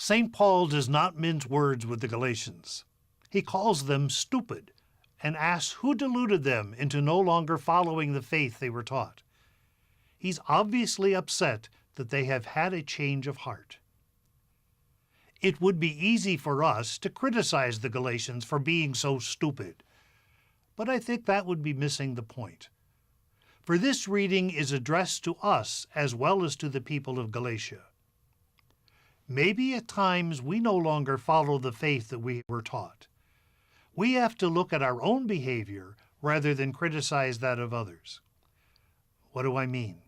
St. Paul does not mince words with the Galatians. He calls them stupid and asks who deluded them into no longer following the faith they were taught. He's obviously upset that they have had a change of heart. It would be easy for us to criticize the Galatians for being so stupid, but I think that would be missing the point. For this reading is addressed to us as well as to the people of Galatia. Maybe at times we no longer follow the faith that we were taught. We have to look at our own behavior rather than criticize that of others. What do I mean?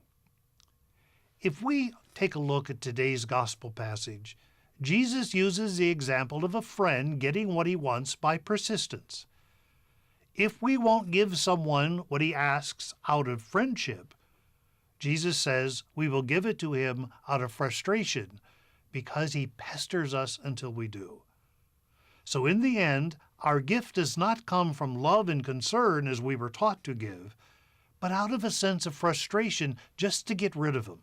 If we take a look at today's gospel passage, Jesus uses the example of a friend getting what he wants by persistence. If we won't give someone what he asks out of friendship, Jesus says we will give it to him out of frustration because he pesters us until we do. So in the end, our gift does not come from love and concern as we were taught to give, but out of a sense of frustration just to get rid of them.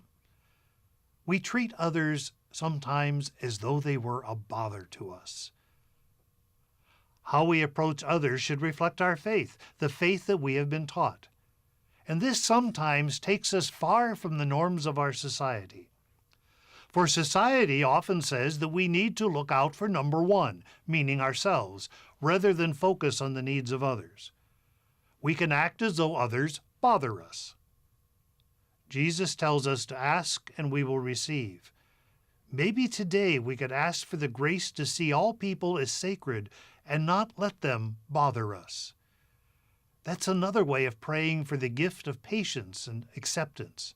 We treat others sometimes as though they were a bother to us. How we approach others should reflect our faith, the faith that we have been taught. And this sometimes takes us far from the norms of our society. For society often says that we need to look out for number one, meaning ourselves, rather than focus on the needs of others. We can act as though others bother us. Jesus tells us to ask and we will receive. Maybe today we could ask for the grace to see all people as sacred and not let them bother us. That's another way of praying for the gift of patience and acceptance.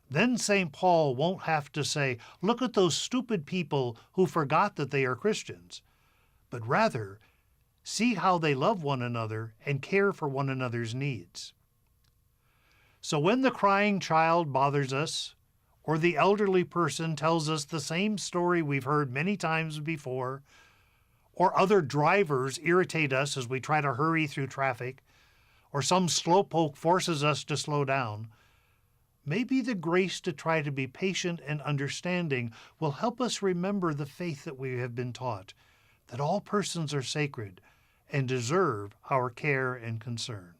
Then St. Paul won't have to say, look at those stupid people who forgot that they are Christians, but rather, see how they love one another and care for one another's needs. So when the crying child bothers us, or the elderly person tells us the same story we've heard many times before, or other drivers irritate us as we try to hurry through traffic, or some slowpoke forces us to slow down, maybe the grace to try to be patient and understanding will help us remember the faith that we have been taught, that all persons are sacred and deserve our care and concern.